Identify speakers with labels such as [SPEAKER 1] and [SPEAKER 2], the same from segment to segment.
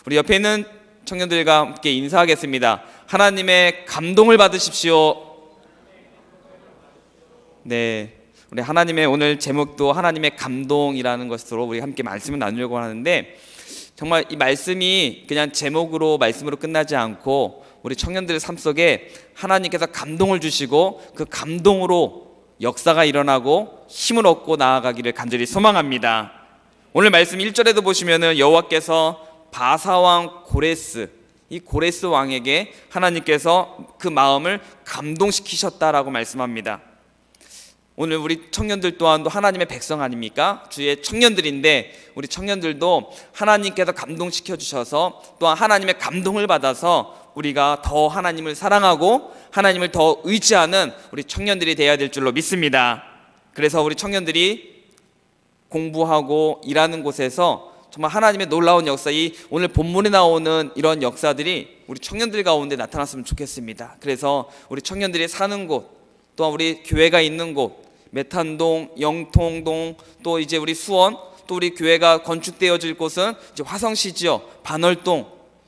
[SPEAKER 1] 우리 옆에 있는 청년들과 함께 인사하겠습니다. 하나님의 감동을 받으십시오. 네, 우리 하나님의 오늘 제목도 하나님의 감동이라는 것으로 우리 함께 말씀을 나누려고 하는데, 정말 이 말씀이 그냥 제목으로 말씀으로 끝나지 않고 우리 청년들의 삶 속에 하나님께서 감동을 주시고 그 감동으로 역사가 일어나고 힘을 얻고 나아가기를 간절히 소망합니다. 오늘 말씀 1절에도 보시면은 여호와께서 바사왕 고레스, 이 고레스 왕에게 하나님께서 그 마음을 감동시키셨다라고 말씀합니다. 오늘 우리 청년들 또한도 하나님의 백성 아닙니까? 주의 청년들인데 우리 청년들도 하나님께서 감동시켜 주셔서 또한 하나님의 감동을 받아서 우리가 더 하나님을 사랑하고 하나님을 더 의지하는 우리 청년들이 되어야 될 줄로 믿습니다. 그래서 우리 청년들이 공부하고 일하는 곳에서 정말 하나님의 놀라운 역사, 이 오늘 본문에 나오는 이런 역사들이 우리 청년들 가운데 나타났으면 좋겠습니다. 그래서 우리 청년들이 사는 곳, 또한 우리 교회가 있는 곳, 메탄동, 영통동, 또 이제 우리 수원, 또 우리 교회가 건축되어질 곳은 이제 화성시지역, 반월동,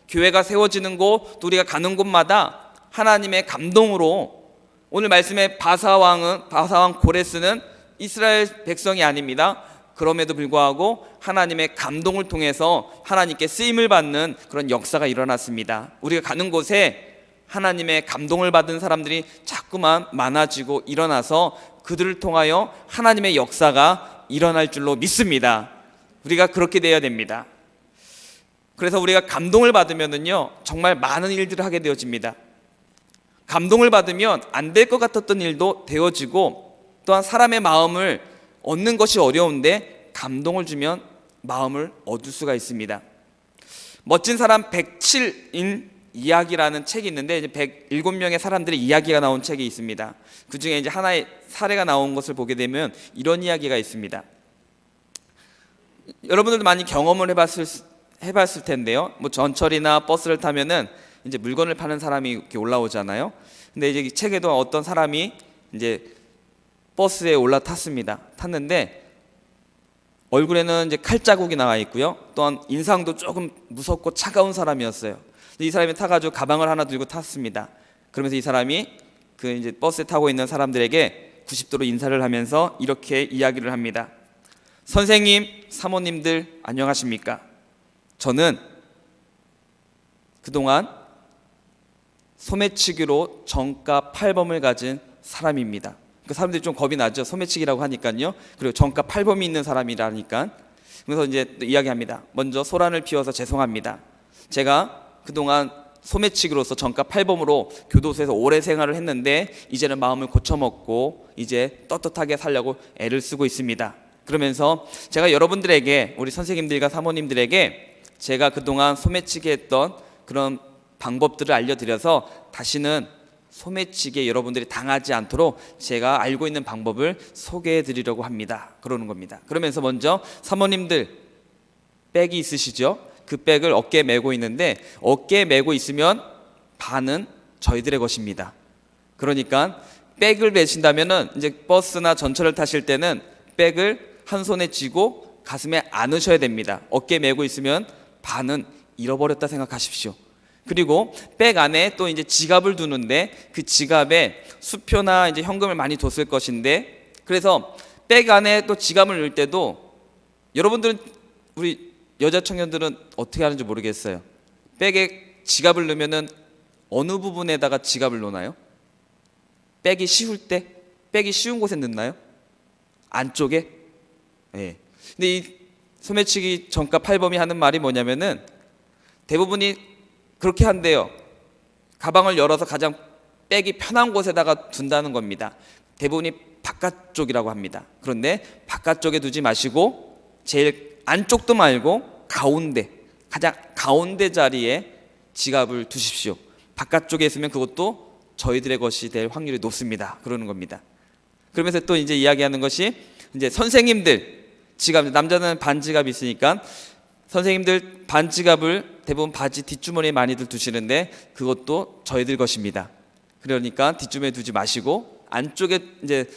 [SPEAKER 1] 교회가 세워지는 곳, 또 우리가 가는 곳마다 하나님의 감동으로, 오늘 말씀의 바사왕 고레스는 이스라엘 백성이 아닙니다. 그럼에도 불구하고 하나님의 감동을 통해서 하나님께 쓰임을 받는 그런 역사가 일어났습니다. 우리가 가는 곳에 하나님의 감동을 받은 사람들이 자꾸만 많아지고 일어나서 그들을 통하여 하나님의 역사가 일어날 줄로 믿습니다. 우리가 그렇게 되어야 됩니다. 그래서 우리가 감동을 받으면은요, 정말 많은 일들을 하게 되어집니다. 감동을 받으면 안 될 것 같았던 일도 되어지고, 또한 사람의 마음을 얻는 것이 어려운데 감동을 주면 마음을 얻을 수가 있습니다. 멋진 사람 107인 이야기라는 책이 있는데, 이제 107명의 사람들의 이야기가 나온 책이 있습니다. 그 중에 이제 하나의 사례가 나온 것을 보게 되면 이런 이야기가 있습니다. 여러분들도 많이 경험을 해봤을 텐데요. 뭐 전철이나 버스를 타면은 이제 물건을 파는 사람이 이렇게 올라오잖아요. 근데 이제 이 책에도 어떤 사람이 이제 버스에 올라탔습니다. 탔는데 얼굴에는 이제 칼자국이 나와 있고요. 또한 인상도 조금 무섭고 차가운 사람이었어요. 이 사람이 타가지고 가방을 하나 들고 탔습니다. 그러면서 이 사람이 그 이제 버스에 타고 있는 사람들에게 90도로 인사를 하면서 이렇게 이야기를 합니다. 선생님, 사모님들 안녕하십니까? 저는 그동안 소매치기로 정가 8범을 가진 사람입니다. 그 사람들이 좀 겁이 나죠. 소매치기라고 하니까요. 그리고 정가 8범이 있는 사람이라니까. 그래서 이제 또 이야기합니다. 먼저 소란을 피워서 죄송합니다. 제가 그동안 소매치기로서 정가 8범으로 교도소에서 오래 생활을 했는데 이제는 마음을 고쳐먹고 이제 떳떳하게 살려고 애를 쓰고 있습니다. 그러면서 제가 여러분들에게, 우리 선생님들과 사모님들에게 제가 그동안 소매치기 했던 그런 방법들을 알려드려서 다시는 소매치기에 여러분들이 당하지 않도록 제가 알고 있는 방법을 소개해 드리려고 합니다. 그러는 겁니다. 그러면서 먼저 사모님들 백이 있으시죠? 그 백을 어깨에 메고 있는데 어깨에 메고 있으면 반은 저희들의 것입니다. 그러니까 백을 메신다면은 이제 버스나 전철을 타실 때는 백을 한 손에 쥐고 가슴에 안으셔야 됩니다. 어깨에 메고 있으면 반은 잃어버렸다 생각하십시오. 그리고 백 안에 또 이제 지갑을 두는데 그 지갑에 수표나 이제 현금을 많이 뒀을 것인데, 그래서 백 안에 또 지갑을 넣을 때도 여러분들은, 우리 여자 청년들은 어떻게 하는지 모르겠어요. 백에 지갑을 넣으면은 어느 부분에다가 지갑을 놓나요? 백이 쉬울 때, 백이 쉬운 곳에 넣나요? 안쪽에? 네. 근데 이 소매치기 정가 8범이 하는 말이 뭐냐면은 대부분이 그렇게 한대요. 가방을 열어서 가장 백이 편한 곳에다가 둔다는 겁니다. 대부분이 바깥쪽이라고 합니다. 그런데 바깥쪽에 두지 마시고 제일 안쪽도 말고 가운데, 가장 가운데 자리에 지갑을 두십시오. 바깥쪽에 있으면 그것도 저희들의 것이 될 확률이 높습니다. 그러는 겁니다. 그러면서 또 이제 이야기하는 것이 이제 선생님들 지갑, 남자는 반지갑이 있으니까 선생님들 반지갑을 대부분 바지 뒷주머니에 많이들 두시는데 그것도 저희들 것입니다. 그러니까 뒷주머니에 두지 마시고 안쪽에 이제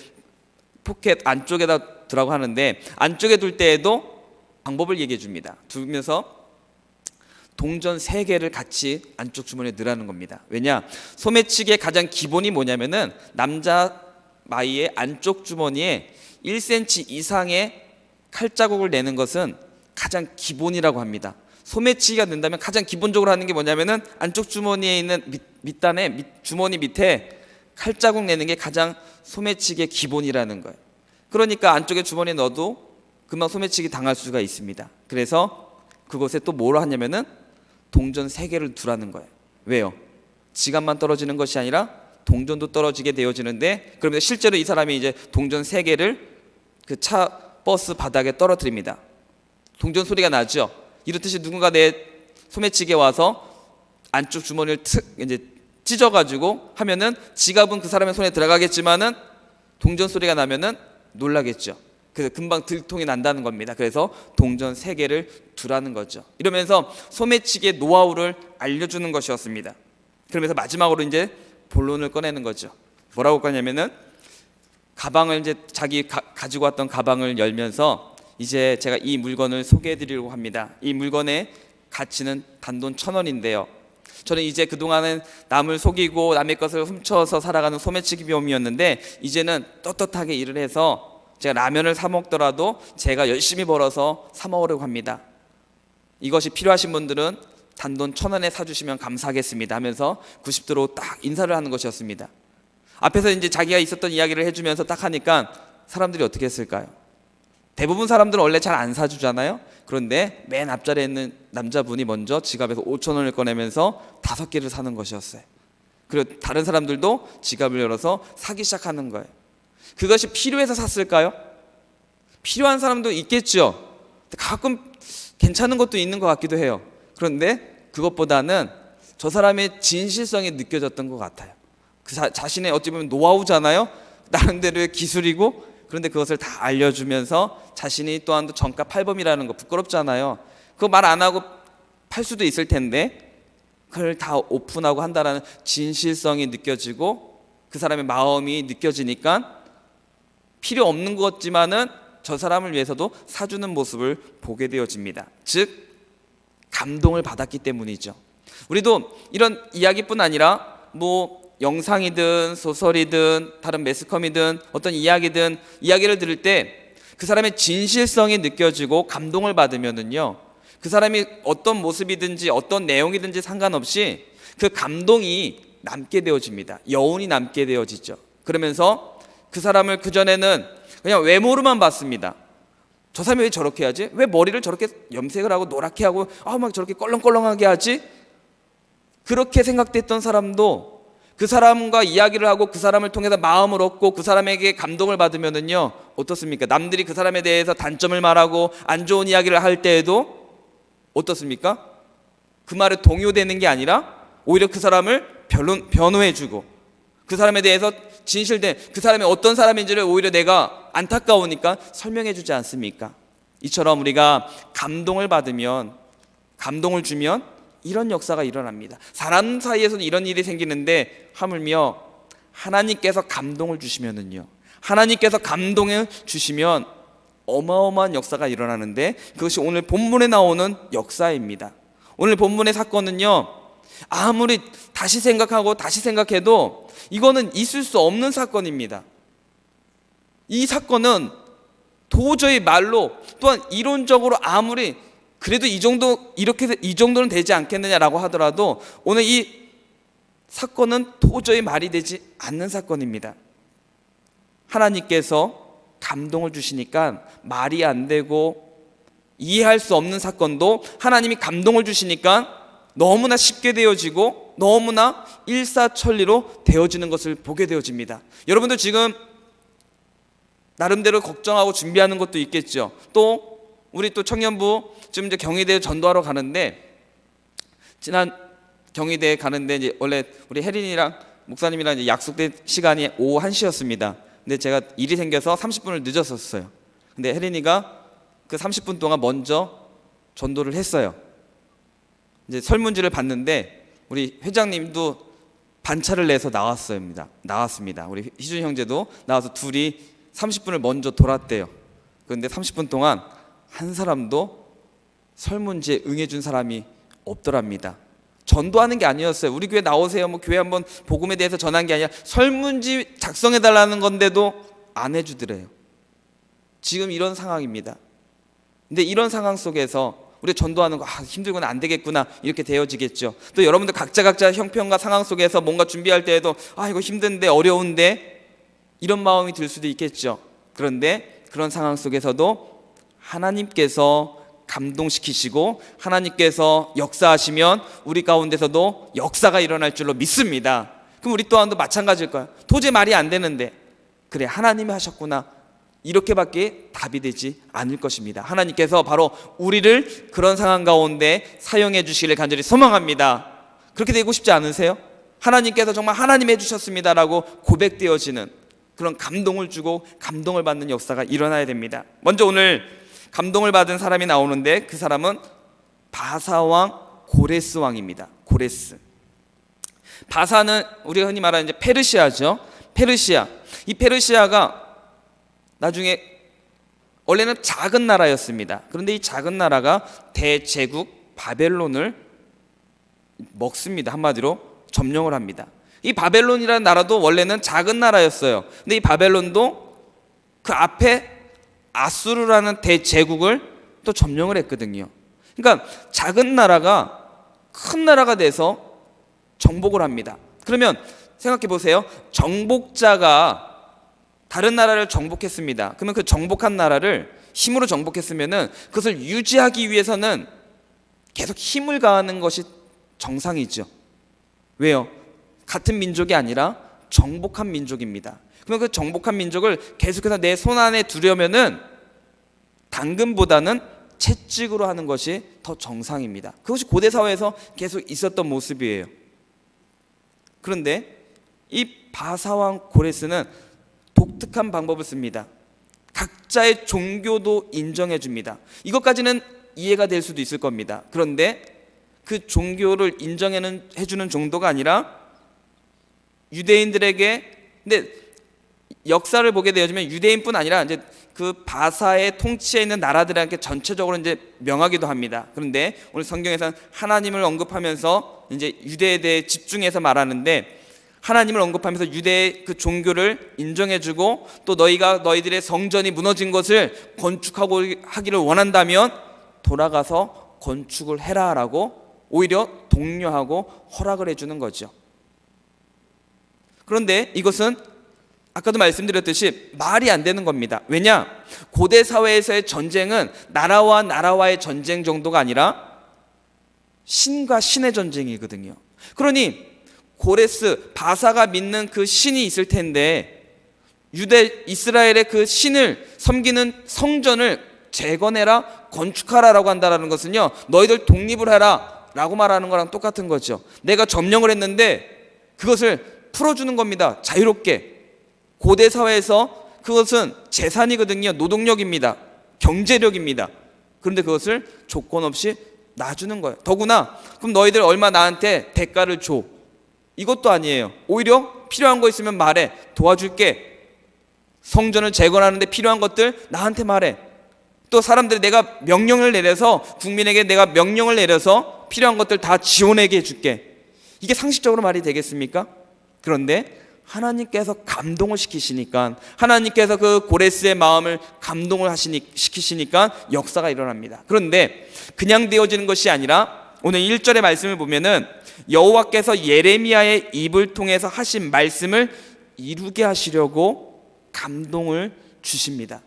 [SPEAKER 1] 포켓 안쪽에다 두라고 하는데 안쪽에 둘 때에도 방법을 얘기해 줍니다. 두면서 동전 3개를 같이 안쪽 주머니에 넣으라는 겁니다. 왜냐? 소매치기의 가장 기본이 뭐냐면은 남자 마이의 안쪽 주머니에 1cm 이상의 칼자국을 내는 것은 가장 기본이라고 합니다. 소매치기가 된다면 가장 기본적으로 하는 게 뭐냐면은 안쪽 주머니에 있는 밑단에 주머니 밑에 칼자국 내는 게 가장 소매치기의 기본이라는 거예요. 그러니까 안쪽에 주머니에 넣어도 금방 소매치기 당할 수가 있습니다. 그래서 그곳에 또 뭘 하냐면은 동전 3개를 두라는 거예요. 왜요? 지갑만 떨어지는 것이 아니라 동전도 떨어지게 되어지는데, 그러면 실제로 이 사람이 이제 동전 3개를 그 차 버스 바닥에 떨어뜨립니다. 동전 소리가 나죠. 이렇듯이 누군가 내 소매치기에 와서 안쪽 주머니를 이제 찢어가지고 하면은 지갑은 그 사람의 손에 들어가겠지만은 동전 소리가 나면은 놀라겠죠. 그래서 금방 들통이 난다는 겁니다. 그래서 동전 3개를 두라는 거죠. 이러면서 소매치기의 노하우를 알려주는 것이었습니다. 그러면서 마지막으로 이제 본론을 꺼내는 거죠. 뭐라고 꺼냐면은 가방을 이제 자기 가지고 왔던 가방을 열면서 이제 제가 이 물건을 소개해드리려고 합니다. 이 물건의 가치는 단돈 1,000원인데요. 저는 이제 그동안은 남을 속이고 남의 것을 훔쳐서 살아가는 소매치기 범이었는데, 이제는 떳떳하게 일을 해서 제가 라면을 사 먹더라도 제가 열심히 벌어서 사 먹으려고 합니다. 이것이 필요하신 분들은 단돈 1,000원에 사주시면 감사하겠습니다 하면서 90도로 딱 인사를 하는 것이었습니다. 앞에서 이제 자기가 있었던 이야기를 해주면서 딱 하니까 사람들이 어떻게 했을까요? 대부분 사람들은 원래 잘 안 사주잖아요. 그런데 맨 앞자리에 있는 남자분이 먼저 지갑에서 5,000원을 꺼내면서 5개를 사는 것이었어요. 그리고 다른 사람들도 지갑을 열어서 사기 시작하는 거예요. 그것이 필요해서 샀을까요? 필요한 사람도 있겠죠. 가끔 괜찮은 것도 있는 것 같기도 해요. 그런데 그것보다는 저 사람의 진실성이 느껴졌던 것 같아요. 그 자신의 어찌 보면 노하우잖아요. 나름대로의 기술이고, 그런데 그것을 다 알려주면서 자신이 또한 정가 팔범이라는 거 부끄럽잖아요. 그거 말 안 하고 팔 수도 있을 텐데 그걸 다 오픈하고 한다는 진실성이 느껴지고 그 사람의 마음이 느껴지니까 필요 없는 것 같지만은 저 사람을 위해서도 사주는 모습을 보게 되어집니다. 즉 감동을 받았기 때문이죠. 우리도 이런 이야기뿐 아니라 뭐 영상이든 소설이든 다른 매스컴이든 어떤 이야기든 이야기를 들을 때 그 사람의 진실성이 느껴지고 감동을 받으면은요, 그 사람이 어떤 모습이든지 어떤 내용이든지 상관없이 그 감동이 남게 되어집니다. 여운이 남게 되어지죠. 그러면서 그 사람을 그전에는 그냥 외모로만 봤습니다. 저 사람이 왜 저렇게 하지? 왜 머리를 저렇게 염색을 하고 노랗게 하고 막 저렇게 껄렁껄렁하게 하지? 그렇게 생각됐던 사람도 그 사람과 이야기를 하고 그 사람을 통해서 마음을 얻고 그 사람에게 감동을 받으면은요, 어떻습니까? 남들이 그 사람에 대해서 단점을 말하고 안 좋은 이야기를 할 때에도 어떻습니까? 그 말에 동요되는 게 아니라 오히려 그 사람을 변호해주고 그 사람에 대해서 진실된 그 사람이 어떤 사람인지를 오히려 내가 안타까우니까 설명해주지 않습니까? 이처럼 우리가 감동을 받으면, 감동을 주면 이런 역사가 일어납니다. 사람 사이에서는 이런 일이 생기는데 하물며 하나님께서 감동을 주시면은요, 하나님께서 감동을 주시면 어마어마한 역사가 일어나는데 그것이 오늘 본문에 나오는 역사입니다. 오늘 본문의 사건은요, 아무리 다시 생각하고 다시 생각해도 이거는 있을 수 없는 사건입니다. 이 사건은 도저히 말로 또한 이론적으로 아무리 그래도 이 정도는 되지 않겠느냐라고 하더라도 오늘 이 사건은 도저히 말이 되지 않는 사건입니다. 하나님께서 감동을 주시니까 말이 안 되고 이해할 수 없는 사건도 하나님이 감동을 주시니까 너무나 쉽게 되어지고 너무나 일사천리로 되어지는 것을 보게 되어집니다. 여러분들 지금 나름대로 걱정하고 준비하는 것도 있겠죠. 또 우리 또 청년부 지금 이제 경희대에 전도하러 가는데, 지난 경희대에 가는데 이제 원래 우리 혜린이랑 목사님이랑 이제 약속된 시간이 오후 1시였습니다. 근데 제가 일이 생겨서 30분을 늦었었어요. 근데 혜린이가 그 30분 동안 먼저 전도를 했어요. 이제 설문지를 봤는데 우리 회장님도 반차를 내서 나왔습니다. 우리 희준 형제도 나와서 둘이 30분을 먼저 돌았대요. 그런데 30분 동안 한 사람도 설문지에 응해준 사람이 없더랍니다. 전도하는 게 아니었어요. 우리 교회 나오세요, 뭐 교회 한번 복음에 대해서 전한 게 아니라 설문지 작성해 달라는 건데도 안 해주더래요. 지금 이런 상황입니다. 근데 이런 상황 속에서 우리 전도하는 거 힘들구나, 안 되겠구나, 이렇게 되어지겠죠. 또 여러분들 각자 형편과 상황 속에서 뭔가 준비할 때에도 이거 힘든데, 어려운데, 이런 마음이 들 수도 있겠죠. 그런데 그런 상황 속에서도 하나님께서 감동시키시고 하나님께서 역사하시면 우리 가운데서도 역사가 일어날 줄로 믿습니다. 그럼 우리 또한도 마찬가지일 거야. 도저히 말이 안 되는데, 그래, 하나님이 하셨구나, 이렇게밖에 답이 되지 않을 것입니다. 하나님께서 바로 우리를 그런 상황 가운데 사용해 주시기를 간절히 소망합니다. 그렇게 되고 싶지 않으세요? 하나님께서 정말 하나님 해주셨습니다라고 고백되어지는 그런 감동을 주고 감동을 받는 역사가 일어나야 됩니다. 먼저 오늘 감동을 받은 사람이 나오는데, 그 사람은 바사왕 고레스 왕입니다. 고레스. 바사는 우리가 흔히 말하는 이제 페르시아죠. 페르시아. 이 페르시아가 나중에 원래는 작은 나라였습니다. 그런데 이 작은 나라가 대제국 바벨론을 먹습니다. 한마디로 점령을 합니다. 이 바벨론이라는 나라도 원래는 작은 나라였어요. 근데 이 바벨론도 그 앞에 아수르라는 대제국을 또 점령을 했거든요. 그러니까 작은 나라가 큰 나라가 돼서 정복을 합니다. 그러면 생각해 보세요. 정복자가 다른 나라를 정복했습니다. 그러면 그 정복한 나라를 힘으로 정복했으면은 그것을 유지하기 위해서는 계속 힘을 가하는 것이 정상이죠. 왜요? 같은 민족이 아니라 정복한 민족입니다. 그러면 그 정복한 민족을 계속해서 내 손 안에 두려면은 당근보다는 채찍으로 하는 것이 더 정상입니다. 그것이 고대 사회에서 계속 있었던 모습이에요. 그런데 이 바사왕 고레스는 독특한 방법을 씁니다. 각자의 종교도 인정해 줍니다. 이것까지는 이해가 될 수도 있을 겁니다. 그런데 그 종교를 인정해 주는 정도가 아니라 유대인들에게, 근데 역사를 보게 되어지면 유대인뿐 아니라 이제 그 바사의 통치에 있는 나라들에게 전체적으로 이제 명하기도 합니다. 그런데 오늘 성경에서는 하나님을 언급하면서 이제 유대에 대해 집중해서 말하는데, 하나님을 언급하면서 유대의 그 종교를 인정해주고 또 너희들의 성전이 무너진 것을 건축하고 하기를 원한다면 돌아가서 건축을 해라라고 오히려 독려하고 허락을 해주는 거죠. 그런데 이것은 아까도 말씀드렸듯이 말이 안 되는 겁니다. 왜냐? 고대 사회에서의 전쟁은 나라와 나라와의 전쟁 정도가 아니라 신과 신의 전쟁이거든요. 그러니 고레스, 바사가 믿는 그 신이 있을 텐데 이스라엘의 그 신을 섬기는 성전을 재건해라, 건축하라라고 한다는 것은요, 너희들 독립을 해라 라고 말하는 거랑 똑같은 거죠. 내가 점령을 했는데 그것을 풀어주는 겁니다. 자유롭게. 고대 사회에서 그것은 재산이거든요. 노동력입니다. 경제력입니다. 그런데 그것을 조건 없이 놔주는 거예요. 더구나 그럼 너희들 얼마 나한테 대가를 줘, 이것도 아니에요. 오히려 필요한 거 있으면 말해, 도와줄게. 성전을 재건하는데 필요한 것들 나한테 말해. 또 사람들이 내가 명령을 내려서, 국민에게 내가 명령을 내려서 필요한 것들 다 지원하게 해줄게. 이게 상식적으로 말이 되겠습니까? 그런데 하나님께서 감동을 시키시니까, 하나님께서 그 고레스의 마음을 감동을 시키시니까 역사가 일어납니다. 그런데 그냥 되어지는 것이 아니라 오늘 1절의 말씀을 보면은 여호와께서 예레미야의 입을 통해서 하신 말씀을 이루게 하시려고 감동을 주십니다.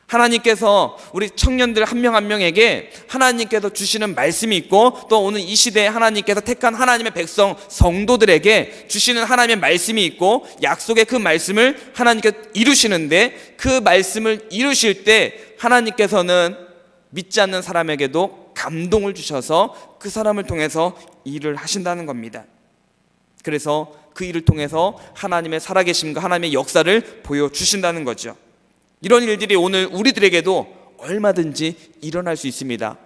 [SPEAKER 1] 하나님께서 우리 청년들 한 명 한 명에게 하나님께서 주시는 말씀이 있고, 또 오늘 이 시대에 하나님께서 택한 하나님의 백성 성도들에게 주시는 하나님의 말씀이 있고, 약속의 그 말씀을 하나님께서 이루시는데, 그 말씀을 이루실 때 하나님께서는 믿지 않는 사람에게도 감동을 주셔서 그 사람을 통해서 일을 하신다는 겁니다. 그래서 그 일을 통해서 하나님의 살아계심과 하나님의 역사를 보여주신다는 거죠. 이런 일들이 오늘 우리들에게도 얼마든지 일어날 수 있습니다.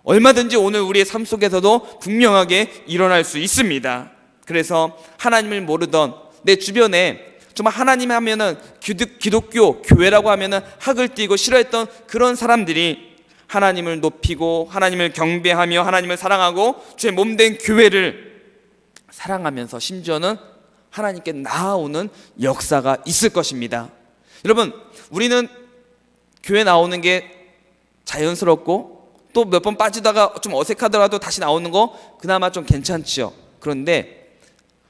[SPEAKER 1] 얼마든지 오늘 우리의 삶 속에서도 분명하게 일어날 수 있습니다. 그래서 하나님을 모르던 내 주변에 정말 하나님 하면은 기독교 교회라고 하면은 학을 띄고 싫어했던 그런 사람들이 하나님을 높이고 하나님을 경배하며 하나님을 사랑하고 주의 몸된 교회를 사랑하면서 심지어는 하나님께 나아오는 역사가 있을 것입니다. 여러분, 우리는 교회 나오는 게 자연스럽고 또 몇 번 빠지다가 좀 어색하더라도 다시 나오는 거 그나마 좀 괜찮지요. 그런데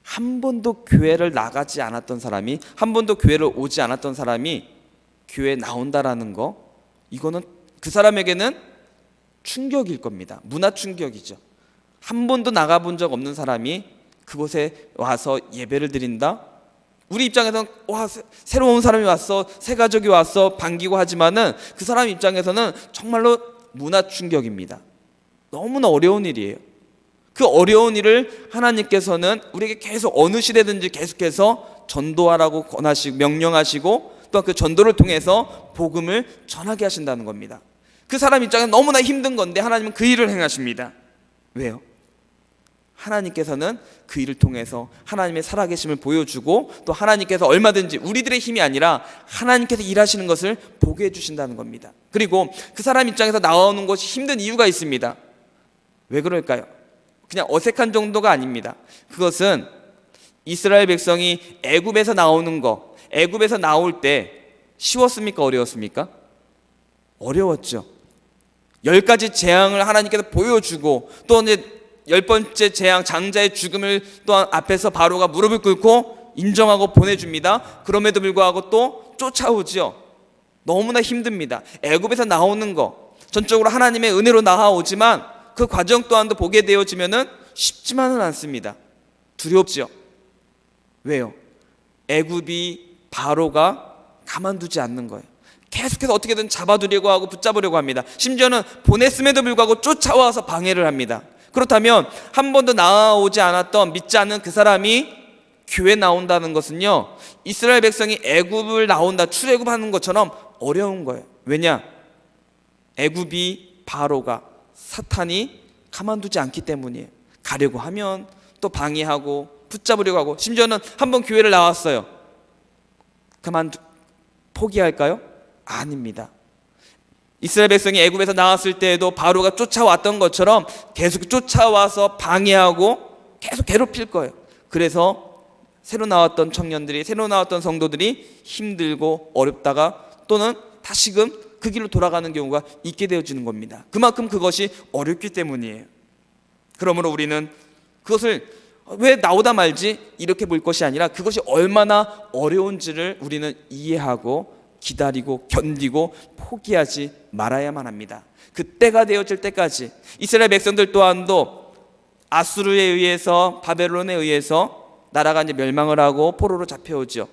[SPEAKER 1] 한 번도 교회를 나가지 않았던 사람이, 한 번도 교회를 오지 않았던 사람이 교회에 나온다라는 거, 이거는 그 사람에게는 충격일 겁니다. 문화 충격이죠. 한 번도 나가본 적 없는 사람이 그곳에 와서 예배를 드린다? 우리 입장에서는 와, 새로운 사람이 왔어, 새 가족이 왔어 반기고 하지만은 그 사람 입장에서는 정말로 문화 충격입니다. 너무나 어려운 일이에요. 그 어려운 일을 하나님께서는 우리에게 계속 어느 시대든지 계속해서 전도하라고 권하시고 명령하시고 또 그 전도를 통해서 복음을 전하게 하신다는 겁니다. 그 사람 입장에서 너무나 힘든 건데 하나님은 그 일을 행하십니다. 왜요? 하나님께서는 그 일을 통해서 하나님의 살아계심을 보여주고 또 하나님께서 얼마든지 우리들의 힘이 아니라 하나님께서 일하시는 것을 보게 해주신다는 겁니다. 그리고 그 사람 입장에서 나오는 것이 힘든 이유가 있습니다. 왜 그럴까요? 그냥 어색한 정도가 아닙니다. 그것은 이스라엘 백성이 애굽에서 나오는 거, 애굽에서 나올 때 쉬웠습니까? 어려웠습니까? 어려웠죠. 10가지 재앙을 하나님께서 보여주고 또 이제 10번째 재앙 장자의 죽음을 또한 앞에서 바로가 무릎을 꿇고 인정하고 보내줍니다. 그럼에도 불구하고 또 쫓아오지요. 너무나 힘듭니다. 애굽에서 나오는 거 전적으로 하나님의 은혜로 나아오지만 그 과정 또한도 보게 되어지면은 쉽지만은 않습니다. 두렵죠. 왜요? 애굽이 바로가 가만두지 않는 거예요. 계속해서 어떻게든 잡아두려고 하고 붙잡으려고 합니다. 심지어는 보냈음에도 불구하고 쫓아와서 방해를 합니다. 그렇다면 한 번도 나아오지 않았던 믿지 않는 그 사람이 교회 나온다는 것은요, 이스라엘 백성이 애굽을 나온다, 출애굽하는 것처럼 어려운 거예요. 왜냐? 애굽이 바로가 사탄이 가만두지 않기 때문이에요. 가려고 하면 또 방해하고 붙잡으려고 하고, 심지어는 한번 교회를 나왔어요. 포기할까요? 아닙니다. 이스라엘 백성이 애굽에서 나왔을 때에도 바로가 쫓아왔던 것처럼 계속 쫓아와서 방해하고 계속 괴롭힐 거예요. 그래서 새로 나왔던 청년들이, 새로 나왔던 성도들이 힘들고 어렵다가 또는 다시금 그 길로 돌아가는 경우가 있게 되어지는 겁니다. 그만큼 그것이 어렵기 때문이에요. 그러므로 우리는 그것을 왜 나오다 말지 이렇게 볼 것이 아니라 그것이 얼마나 어려운지를 우리는 이해하고 기다리고 견디고 포기하지 말아야만 합니다. 그때가 되어질 때까지 이스라엘 백성들 또한도 아수르에 의해서, 바벨론에 의해서 나라가 이제 멸망을 하고 포로로 잡혀오죠.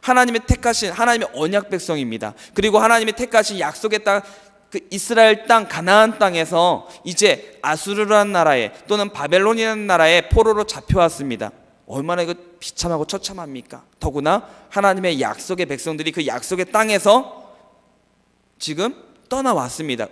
[SPEAKER 1] 하나님의 택하신, 하나님의 언약 백성입니다. 그리고 하나님의 택하신 약속의 땅, 그 이스라엘 땅, 가나안 땅에서 이제 아수르라는 나라에 또는 바벨론이라는 나라에 포로로 잡혀왔습니다. 얼마나 이거 비참하고 처참합니까? 더구나 하나님의 약속의 백성들이 그 약속의 땅에서 지금 떠나왔습니다.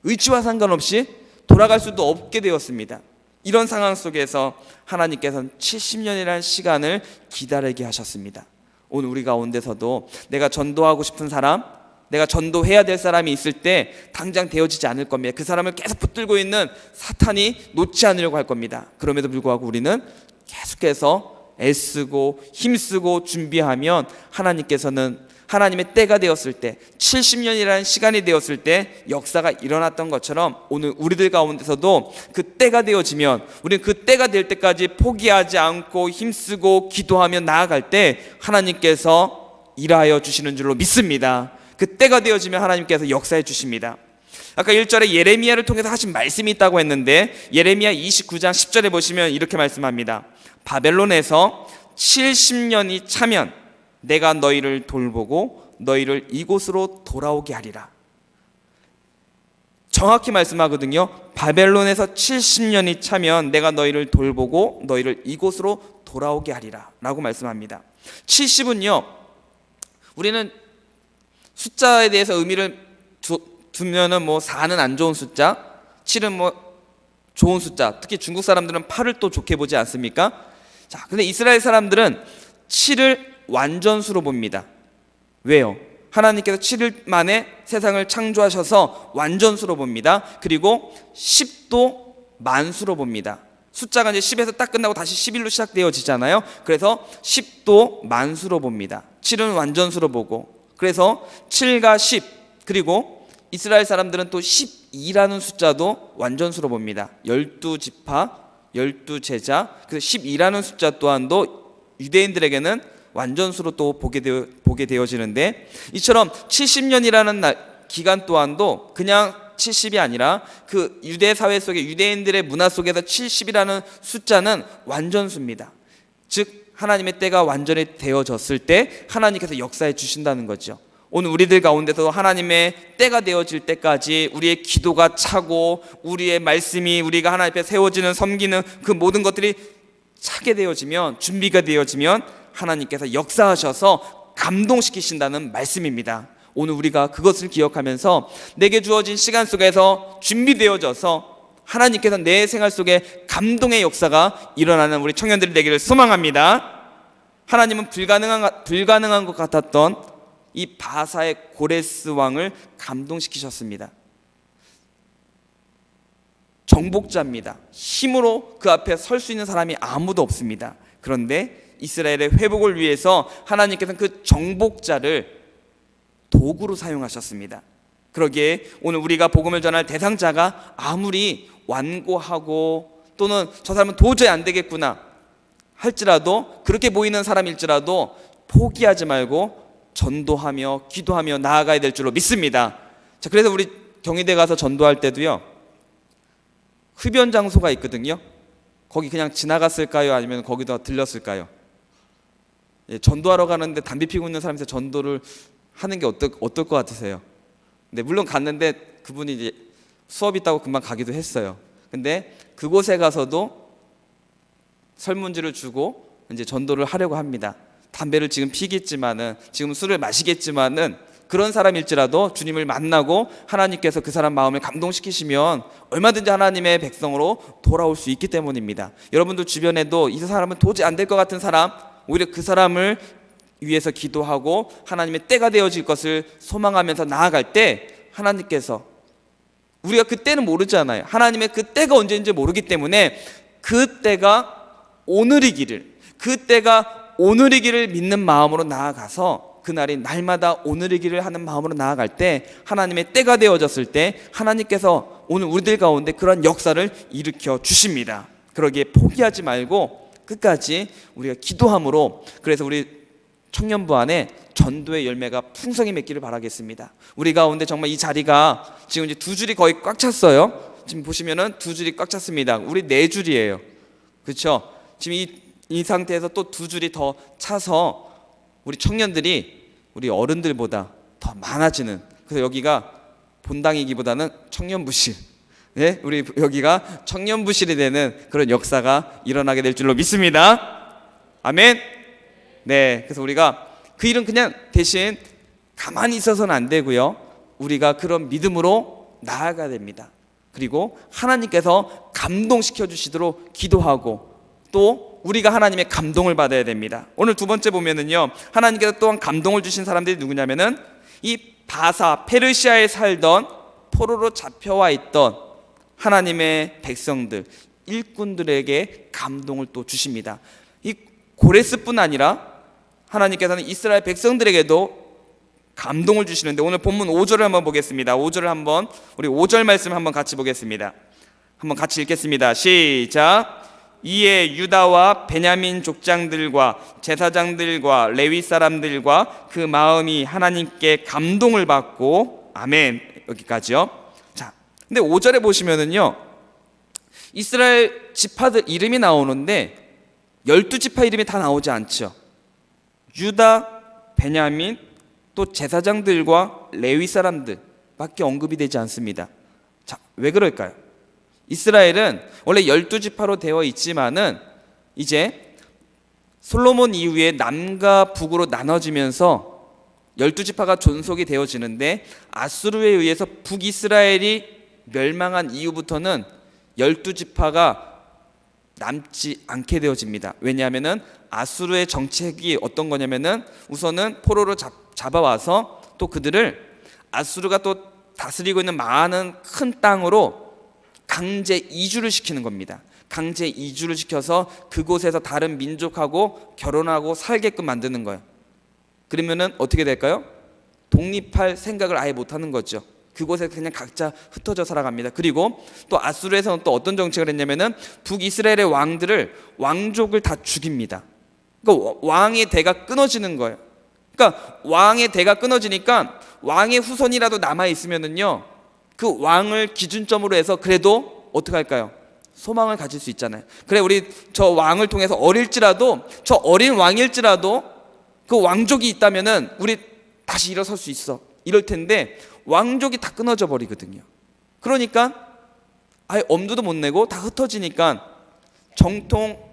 [SPEAKER 1] 의지와 상관없이 돌아갈 수도 없게 되었습니다. 이런 상황 속에서 하나님께서는 70년이라는 시간을 기다리게 하셨습니다. 오늘 우리 가운데서도 내가 전도하고 싶은 사람, 내가 전도해야 될 사람이 있을 때 당장 되어지지 않을 겁니다. 그 사람을 계속 붙들고 있는 사탄이 놓지 않으려고 할 겁니다. 그럼에도 불구하고 우리는 계속해서 애쓰고 힘쓰고 준비하면 하나님께서는 하나님의 때가 되었을 때, 70년이라는 시간이 되었을 때 역사가 일어났던 것처럼 오늘 우리들 가운데서도 그 때가 되어지면, 우리는 그 때가 될 때까지 포기하지 않고 힘쓰고 기도하며 나아갈 때 하나님께서 일하여 주시는 줄로 믿습니다. 그 때가 되어지면 하나님께서 역사해 주십니다. 아까 1절에 예레미야를 통해서 하신 말씀이 있다고 했는데, 예레미야 29장 10절에 보시면 이렇게 말씀합니다. 바벨론에서 70년이 차면 내가 너희를 돌보고 너희를 이곳으로 돌아오게 하리라. 정확히 말씀하거든요. 바벨론에서 70년이 차면 내가 너희를 돌보고 너희를 이곳으로 돌아오게 하리라 라고 말씀합니다. 70은요, 우리는 숫자에 대해서 의미를 두면은 뭐 4는 안 좋은 숫자, 7은 뭐 좋은 숫자, 특히 중국 사람들은 8을 또 좋게 보지 않습니까? 자, 근데 이스라엘 사람들은 7을 완전수로 봅니다. 왜요? 하나님께서 7일 만에 세상을 창조하셔서 완전수로 봅니다. 그리고 10도 만수로 봅니다. 숫자가 이제 10에서 딱 끝나고 다시 11로 시작되어지잖아요. 그래서 10도 만수로 봅니다. 7은 완전수로 보고, 그래서 7과 10, 그리고 이스라엘 사람들은 또 12라는 숫자도 완전수로 봅니다. 12지파, 12제자, 그래서 12라는 숫자 또한도 유대인들에게는 완전수로 또 보게 되어지는데, 이처럼 70년이라는 기간 또한도 그냥 70이 아니라 그 유대 사회 속에, 유대인들의 문화 속에서 70이라는 숫자는 완전수입니다. 즉 하나님의 때가 완전히 되어졌을 때 하나님께서 역사해 주신다는 거죠. 오늘 우리들 가운데서 하나님의 때가 되어질 때까지 우리의 기도가 차고, 우리의 말씀이, 우리가 하나님 앞에 세워지는, 섬기는 그 모든 것들이 차게 되어지면, 준비가 되어지면 하나님께서 역사하셔서 감동시키신다는 말씀입니다. 오늘 우리가 그것을 기억하면서 내게 주어진 시간 속에서 준비되어져서 하나님께서 내 생활 속에 감동의 역사가 일어나는 우리 청년들이 되기를 소망합니다. 하나님은 불가능한 것 같았던 이 바사의 고레스 왕을 감동시키셨습니다. 정복자입니다. 힘으로 그 앞에 설 수 있는 사람이 아무도 없습니다. 그런데 이스라엘의 회복을 위해서 하나님께서는 그 정복자를 도구로 사용하셨습니다. 그러기에 오늘 우리가 복음을 전할 대상자가 아무리 완고하고 또는 저 사람은 도저히 안 되겠구나 할지라도, 그렇게 보이는 사람일지라도 포기하지 말고 전도하며 기도하며 나아가야 될 줄로 믿습니다. 자, 그래서 우리 경희대 가서 전도할 때도요, 흡연 장소가 있거든요. 거기 그냥 지나갔을까요? 아니면 거기다 들렸을까요? 예, 전도하러 가는데 담배 피우고 있는 사람한테 전도를 하는 게 어떨 것 같으세요? 근데 물론 갔는데 그분이 이제 수업 있다고 금방 가기도 했어요. 근데 그곳에 가서도 설문지를 주고 이제 전도를 하려고 합니다. 담배를 지금 피겠지만은, 지금 술을 마시겠지만은, 그런 사람일지라도 주님을 만나고 하나님께서 그 사람 마음을 감동시키시면 얼마든지 하나님의 백성으로 돌아올 수 있기 때문입니다. 여러분들 주변에도 이 사람은 도저히 안 될 것 같은 사람, 오히려 그 사람을 위해서 기도하고 하나님의 때가 되어질 것을 소망하면서 나아갈 때 하나님께서, 우리가 그 때는 모르잖아요. 하나님의 그 때가 언제인지 모르기 때문에 그 때가 오늘이기를, 그 때가 오늘이기를 믿는 마음으로 나아가서 그날이 날마다 오늘이기를 하는 마음으로 나아갈 때 하나님의 때가 되어졌을 때 하나님께서 오늘 우리들 가운데 그런 역사를 일으켜 주십니다. 그러기에 포기하지 말고 끝까지 우리가 기도함으로, 그래서 우리 청년부 안에 전도의 열매가 풍성히 맺기를 바라겠습니다. 우리 가운데 정말 이 자리가 지금 이제 두 줄이 거의 꽉 찼어요. 지금 보시면은 두 줄이 꽉 찼습니다. 우리 네 줄이에요. 그렇죠? 지금 이 상태에서 또 두 줄이 더 차서 우리 청년들이 우리 어른들보다 더 많아지는, 그래서 여기가 본당이기보다는 청년부실, 네? 우리 여기가 청년부실이 되는 그런 역사가 일어나게 될 줄로 믿습니다. 아멘. 네, 그래서 우리가 그 일은 그냥 대신 가만히 있어서는 안 되고요, 우리가 그런 믿음으로 나아가야 됩니다. 그리고 하나님께서 감동시켜 주시도록 기도하고 또 우리가 하나님의 감동을 받아야 됩니다. 오늘 두 번째 보면은요, 하나님께서 또한 감동을 주신 사람들이 누구냐면은 이 바사, 페르시아에 살던, 포로로 잡혀와 있던 하나님의 백성들, 일꾼들에게 감동을 또 주십니다. 이 고레스뿐 아니라 하나님께서는 이스라엘 백성들에게도 감동을 주시는데, 오늘 본문 5절을 한번 보겠습니다. 5절을 한번, 우리 5절 말씀 한번 같이 보겠습니다. 한번 같이 읽겠습니다. 시작. 이에 유다와 베냐민 족장들과 제사장들과 레위 사람들과 그 마음이 하나님께 감동을 받고, 아멘. 여기까지요. 자, 근데 5절에 보시면은요, 이스라엘 지파들 이름이 나오는데 12지파 이름이 다 나오지 않죠. 유다, 베냐민, 또 제사장들과 레위 사람들밖에 언급이 되지 않습니다. 자, 왜 그럴까요? 이스라엘은 원래 12지파로 되어 있지만은 이제 솔로몬 이후에 남과 북으로 나눠지면서 12지파가 존속이 되어지는데, 아수르에 의해서 북이스라엘이 멸망한 이후부터는 12지파가 남지 않게 되어집니다. 왜냐하면은 아수르의 정책이 어떤 거냐면은 우선은 포로로 잡아와서 또 그들을 아수르가 또 다스리고 있는 많은 큰 땅으로 강제 이주를 시키는 겁니다. 강제 이주를 시켜서 그곳에서 다른 민족하고 결혼하고 살게끔 만드는 거예요. 그러면은 어떻게 될까요? 독립할 생각을 아예 못하는 거죠. 그곳에 그냥 각자 흩어져 살아갑니다. 그리고 또 아수르에서는 또 어떤 정책을 했냐면은 북이스라엘의 왕들을 왕족을 다 죽입니다. 그러니까 왕의 대가 끊어지는 거예요. 그러니까 왕의 대가 끊어지니까 왕의 후손이라도 남아 있으면은요, 그 왕을 기준점으로 해서 그래도 어떻게 할까요? 소망을 가질 수 있잖아요. 그래, 우리 저 왕을 통해서 어릴지라도, 저 어린 왕일지라도 그 왕족이 있다면은 우리 다시 일어설 수 있어, 이럴 텐데 왕족이 다 끊어져 버리거든요. 그러니까 아예 엄두도 못 내고 다 흩어지니까 정통,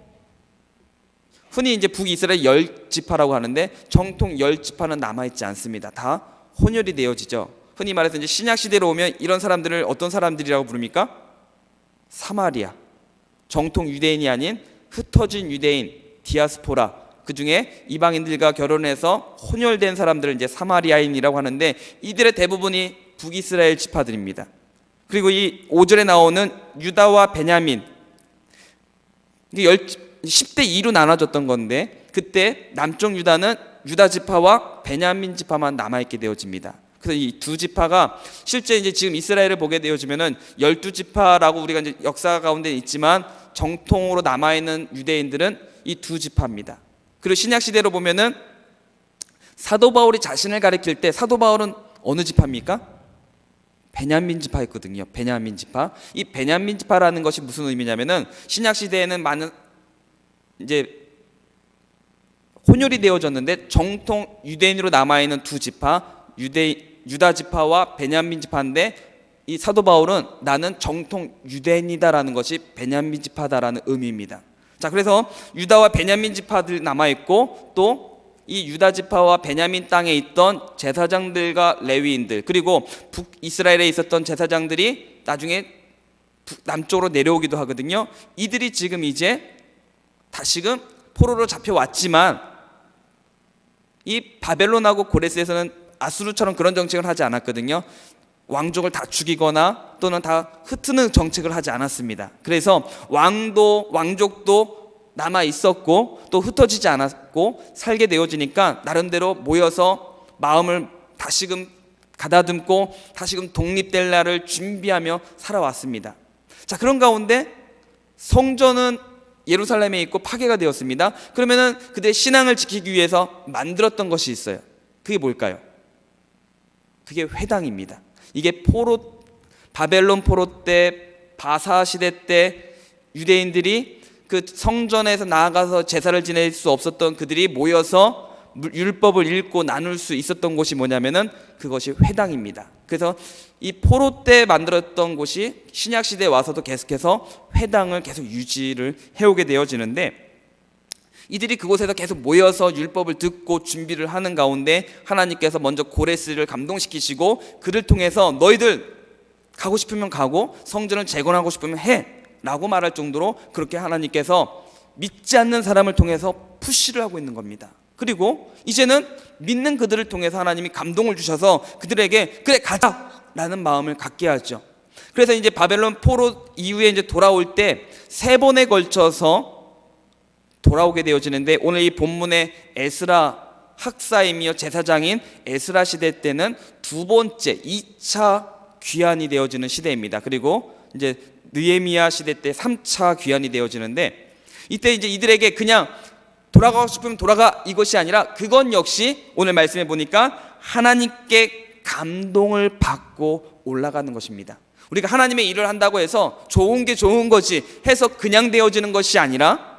[SPEAKER 1] 흔히 이제 북이스라엘 10지파라고 하는데 정통 10지파는 남아있지 않습니다. 다 혼혈이 되어지죠. 흔히 말해서 이제 신약 시대로 오면 이런 사람들을 어떤 사람들이라고 부릅니까? 사마리아, 정통 유대인이 아닌 흩어진 유대인, 디아스포라, 그 중에 이방인들과 결혼해서 혼혈된 사람들을 이제 사마리아인이라고 하는데, 이들의 대부분이 북이스라엘 지파들입니다. 그리고 이 5절에 나오는 유다와 베냐민, 10대 2로 나눠졌던 건데, 그때 남쪽 유다는 유다 지파와 베냐민 지파만 남아있게 되어집니다. 그래서 이 두 지파가 실제 이제 지금 이스라엘을 보게 되어지면은 12지파라고 우리가 이제 역사 가운데 있지만 정통으로 남아있는 유대인들은 이 두 지파입니다. 그리고 신약 시대로 보면은 사도 바울이 자신을 가리킬 때 사도 바울은 어느 지파입니까? 베냐민 지파였거든요. 베냐민 지파. 이 베냐민 지파라는 것이 무슨 의미냐면은 신약 시대에는 많은 이제 혼혈이 되어졌는데 정통 유대인으로 남아 있는 두 지파, 유다 지파와 베냐민 지파인데, 이 사도 바울은 나는 정통 유대인이다라는 것이 베냐민 지파다라는 의미입니다. 자, 그래서 유다와 베냐민 지파들 남아 있고, 또 이 유다 지파와 베냐민 땅에 있던 제사장들과 레위인들, 그리고 북이스라엘에 있었던 제사장들이 나중에 남쪽으로 내려오기도 하거든요. 이들이 지금 이제 다시금 포로로 잡혀왔지만, 이 바벨론하고 고레스에서는 아수르처럼 그런 정책을 하지 않았거든요. 왕족을 다 죽이거나 또는 다 흩트는 정책을 하지 않았습니다. 그래서 왕족도 남아 있었고 또 흩어지지 않았고 살게 되어지니까 나름대로 모여서 마음을 다시금 가다듬고 다시금 독립될 날을 준비하며 살아왔습니다. 자, 그런 가운데 성전은 예루살렘에 있고 파괴가 되었습니다. 그러면은 그들의 신앙을 지키기 위해서 만들었던 것이 있어요. 그게 뭘까요? 그게 회당입니다. 이게 바벨론 포로 때, 바사 시대 때 유대인들이 그 성전에서 나아가서 제사를 지낼 수 없었던 그들이 모여서 율법을 읽고 나눌 수 있었던 곳이 뭐냐면은 그것이 회당입니다. 그래서 이 포로 때 만들었던 곳이 신약 시대에 와서도 계속해서 회당을 계속 유지를 해오게 되어지는데, 이들이 그곳에서 계속 모여서 율법을 듣고 준비를 하는 가운데 하나님께서 먼저 고레스를 감동시키시고 그를 통해서 너희들 가고 싶으면 가고 성전을 재건하고 싶으면 해 라고 말할 정도로 그렇게 하나님께서 믿지 않는 사람을 통해서 푸시를 하고 있는 겁니다. 그리고 이제는 믿는 그들을 통해서 하나님이 감동을 주셔서 그들에게 그래 가자 라는 마음을 갖게 하죠. 그래서 이제 바벨론 포로 이후에 이제 돌아올 때 3번에 걸쳐서 돌아오게 되어지는데, 오늘 이 본문의 에스라 학사이며 제사장인 에스라 시대 때는 2번째 2차 귀환이 되어지는 시대입니다. 그리고 이제 느헤미야 시대 때 3차 귀환이 되어지는데, 이때 이제 이들에게 그냥 돌아가고 싶으면 돌아가 이것이 아니라 그건 역시 오늘 말씀해 보니까 하나님께 감동을 받고 올라가는 것입니다. 우리가 하나님의 일을 한다고 해서 좋은 게 좋은 거지 해서 그냥 되어지는 것이 아니라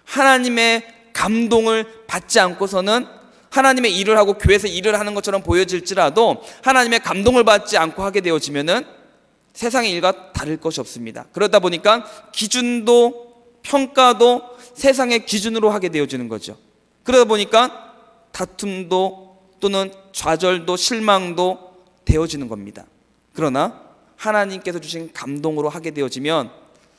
[SPEAKER 1] 하나님의 감동을 받지 않고서는 하나님의 일을 하고 교회에서 일을 하는 것처럼 보여질지라도 하나님의 감동을 받지 않고 하게 되어지면은 세상의 일과 다를 것이 없습니다. 그러다 보니까 기준도 평가도 세상의 기준으로 하게 되어지는 거죠. 그러다 보니까 다툼도 또는 좌절도 실망도 되어지는 겁니다. 그러나 하나님께서 주신 감동으로 하게 되어지면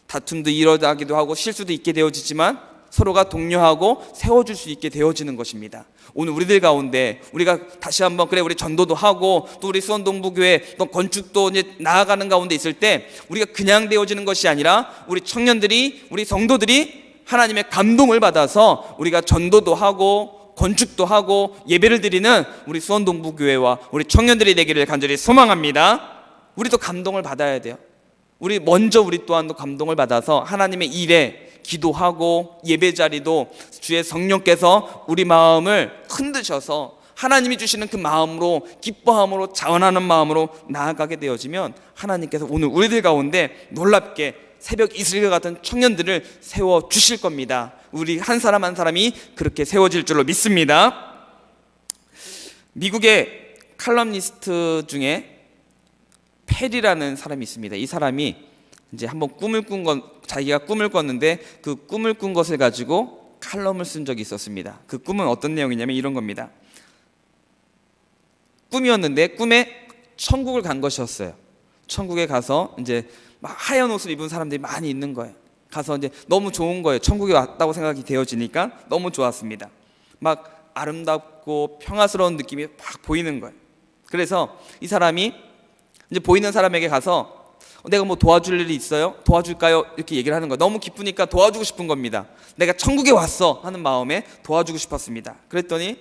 [SPEAKER 1] 다툼도 일어나기도 하고 실수도 있게 되어지지만 서로가 독려하고 세워줄 수 있게 되어지는 것입니다. 오늘 우리들 가운데 우리가 다시 한번 그래 우리 전도도 하고 또 우리 수원동부교회 또 건축도 이제 나아가는 가운데 있을 때 우리가 그냥 되어지는 것이 아니라 우리 청년들이 우리 성도들이 하나님의 감동을 받아서 우리가 전도도 하고 건축도 하고 예배를 드리는 우리 수원동부교회와 우리 청년들이 되기를 간절히 소망합니다. 우리도 감동을 받아야 돼요. 우리 또한도 감동을 받아서 하나님의 일에 기도하고 예배 자리도 주의 성령께서 우리 마음을 흔드셔서 하나님이 주시는 그 마음으로 기뻐함으로 자원하는 마음으로 나아가게 되어지면 하나님께서 오늘 우리들 가운데 놀랍게 새벽 이슬과 같은 청년들을 세워 주실 겁니다. 우리 한 사람 한 사람이 그렇게 세워질 줄로 믿습니다. 미국의 칼럼니스트 중에 페리라는 사람이 있습니다. 이 사람이 이제 한번 자기가 꿈을 꿨는데 그 꿈을 꾼 것을 가지고 칼럼을 쓴 적이 있었습니다. 그 꿈은 어떤 내용이냐면 이런 겁니다. 꿈이었는데 꿈에 천국을 간 것이었어요. 천국에 가서 이제 막 하얀 옷을 입은 사람들이 많이 있는 거예요. 가서 이제 너무 좋은 거예요. 천국에 왔다고 생각이 되어지니까 너무 좋았습니다. 막 아름답고 평화스러운 느낌이 막 보이는 거예요. 그래서 이 사람이 이제 보이는 사람에게 가서 내가 뭐 도와줄 일이 있어요? 도와줄까요? 이렇게 얘기를 하는 거예요. 너무 기쁘니까 도와주고 싶은 겁니다. 내가 천국에 왔어 하는 마음에 도와주고 싶었습니다. 그랬더니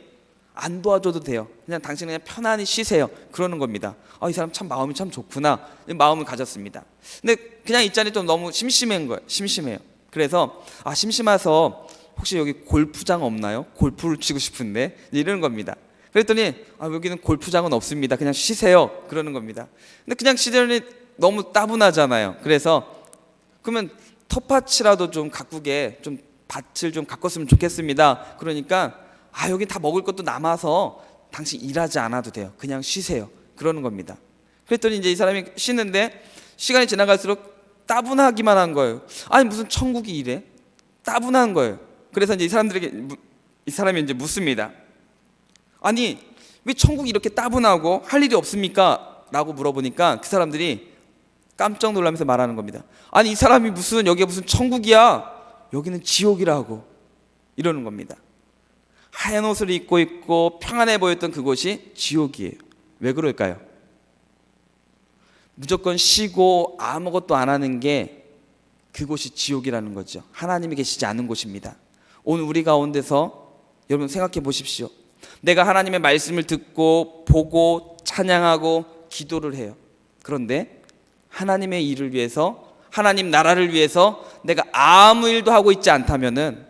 [SPEAKER 1] 안 도와줘도 돼요. 그냥 당신은 그냥 편안히 쉬세요. 그러는 겁니다. 이 사람 참 마음이 참 좋구나. 마음을 가졌습니다. 근데 그냥 있자니 좀 너무 심심한 거예요. 심심해요. 그래서 심심해서 혹시 여기 골프장 없나요? 골프를 치고 싶은데 이러는 겁니다. 그랬더니 여기는 골프장은 없습니다. 그냥 쉬세요. 그러는 겁니다. 근데 그냥 쉬더니 너무 따분하잖아요. 그래서 그러면 텃밭이라도 좀 가꾸게 좀 밭을 좀 가꿨으면 좋겠습니다. 그러니까 여기 다 먹을 것도 남아서 당신 일하지 않아도 돼요. 그냥 쉬세요. 그러는 겁니다. 그랬더니 이제 이 사람이 쉬는데 시간이 지나갈수록 따분하기만 한 거예요. 아니 무슨 천국이 이래? 따분한 거예요. 그래서 이제 이 사람이 이제 묻습니다. 아니 왜 천국이 이렇게 따분하고 할 일이 없습니까? 라고 물어보니까 그 사람들이 깜짝 놀라면서 말하는 겁니다. 아니 이 사람이 여기가 무슨 천국이야? 여기는 지옥이라고 이러는 겁니다. 하얀 옷을 입고 있고 평안해 보였던 그곳이 지옥이에요. 왜 그럴까요? 무조건 쉬고 아무것도 안 하는 게 그곳이 지옥이라는 거죠. 하나님이 계시지 않은 곳입니다. 오늘 우리 가운데서 여러분 생각해 보십시오. 내가 하나님의 말씀을 듣고 보고 찬양하고 기도를 해요. 그런데 하나님의 일을 위해서 하나님 나라를 위해서 내가 아무 일도 하고 있지 않다면은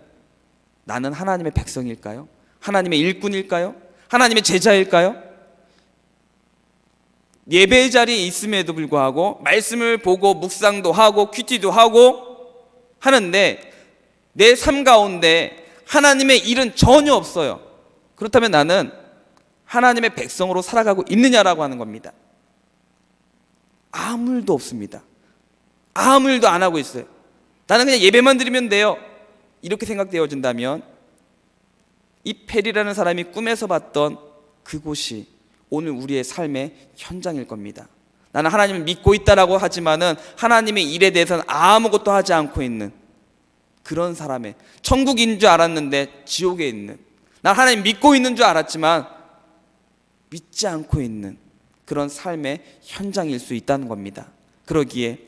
[SPEAKER 1] 나는 하나님의 백성일까요? 하나님의 일꾼일까요? 하나님의 제자일까요? 예배 자리에 있음에도 불구하고 말씀을 보고 묵상도 하고 큐티도 하고 하는데 내 삶 가운데 하나님의 일은 전혀 없어요. 그렇다면 나는 하나님의 백성으로 살아가고 있느냐라고 하는 겁니다. 아무 일도 없습니다. 아무 일도 안 하고 있어요. 나는 그냥 예배만 드리면 돼요. 이렇게 생각되어진다면 이 페리라는 사람이 꿈에서 봤던 그곳이 오늘 우리의 삶의 현장일 겁니다. 나는 하나님을 믿고 있다라고 하지만은 하나님의 일에 대해서는 아무것도 하지 않고 있는 그런 사람의 천국인 줄 알았는데 지옥에 있는, 난 하나님 믿고 있는 줄 알았지만 믿지 않고 있는 그런 삶의 현장일 수 있다는 겁니다. 그러기에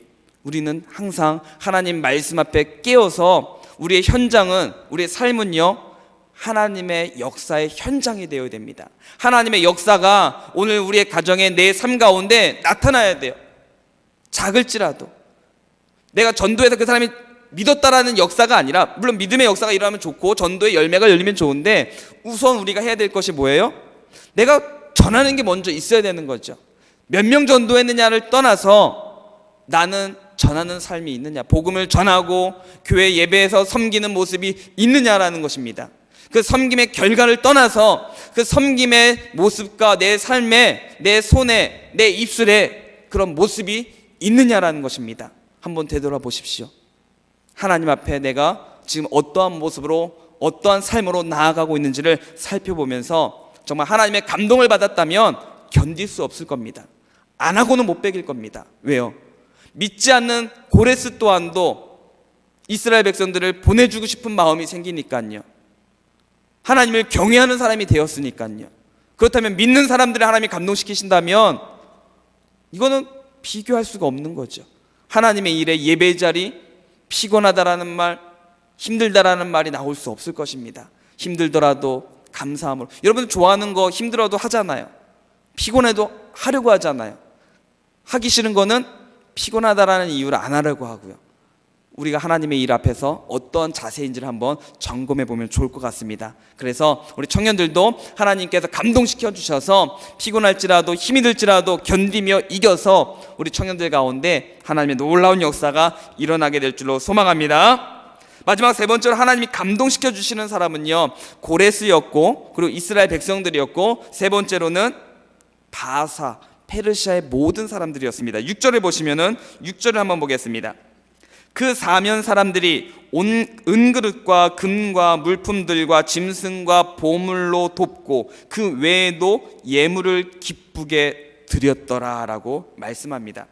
[SPEAKER 1] 우리는 항상 하나님 말씀 앞에 깨어서 우리의 현장은, 우리의 삶은요 하나님의 역사의 현장이 되어야 됩니다. 하나님의 역사가 오늘 우리의 가정에, 내 삶 가운데 나타나야 돼요. 작을지라도 내가 전도해서 그 사람이 믿었다라는 역사가 아니라, 물론 믿음의 역사가 일어나면 좋고 전도의 열매가 열리면 좋은데 우선 우리가 해야 될 것이 뭐예요? 내가 전하는 게 먼저 있어야 되는 거죠. 몇 명 전도했느냐를 떠나서 나는 전하는 삶이 있느냐, 복음을 전하고 교회 예배에서 섬기는 모습이 있느냐라는 것입니다. 그 섬김의 결과를 떠나서 그 섬김의 모습과 내 삶에, 내 손에, 내 입술에 그런 모습이 있느냐라는 것입니다. 한번 되돌아보십시오. 하나님 앞에 내가 지금 어떠한 모습으로, 어떠한 삶으로 나아가고 있는지를 살펴보면서 정말 하나님의 감동을 받았다면 견딜 수 없을 겁니다. 안 하고는 못 베길 겁니다. 왜요? 믿지 않는 고레스 또한도 이스라엘 백성들을 보내주고 싶은 마음이 생기니까요. 하나님을 경외하는 사람이 되었으니까요. 그렇다면 믿는 사람들을 하나님이 감동시키신다면 이거는 비교할 수가 없는 거죠. 하나님의 일에 예배 자리, 피곤하다라는 말, 힘들다라는 말이 나올 수 없을 것입니다. 힘들더라도 감사함으로. 여러분 좋아하는 거 힘들어도 하잖아요. 피곤해도 하려고 하잖아요. 하기 싫은 거는 피곤하다라는 이유로 안 하려고 하고요. 우리가 하나님의 일 앞에서 어떤 자세인지를 한번 점검해 보면 좋을 것 같습니다. 그래서 우리 청년들도 하나님께서 감동시켜 주셔서 피곤할지라도 힘이 들지라도 견디며 이겨서 우리 청년들 가운데 하나님의 놀라운 역사가 일어나게 될 줄로 소망합니다. 마지막 세 번째로 하나님이 감동시켜 주시는 사람은요, 고레스였고, 그리고 이스라엘 백성들이었고, 세 번째로는 바사, 페르시아의 모든 사람들이었습니다. 6절을 보시면은 6절을 한번 보겠습니다. 그 사면 사람들이 온 은그릇과 금과 물품들과 짐승과 보물로 돕고 그 외에도 예물을 기쁘게 드렸더라라고 말씀합니다.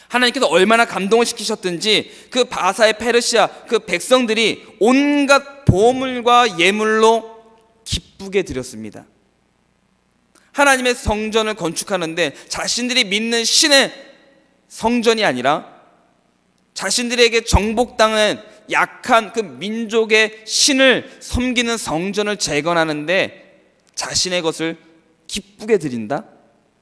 [SPEAKER 1] 하나님께서 얼마나 감동을 시키셨든지 그 바사의 페르시아 그 백성들이 온갖 보물과 예물로 기쁘게 드렸습니다. 하나님의 성전을 건축하는데 자신들이 믿는 신의 성전이 아니라 자신들에게 정복당한 약한 그 민족의 신을 섬기는 성전을 재건하는데 자신의 것을 기쁘게 드린다?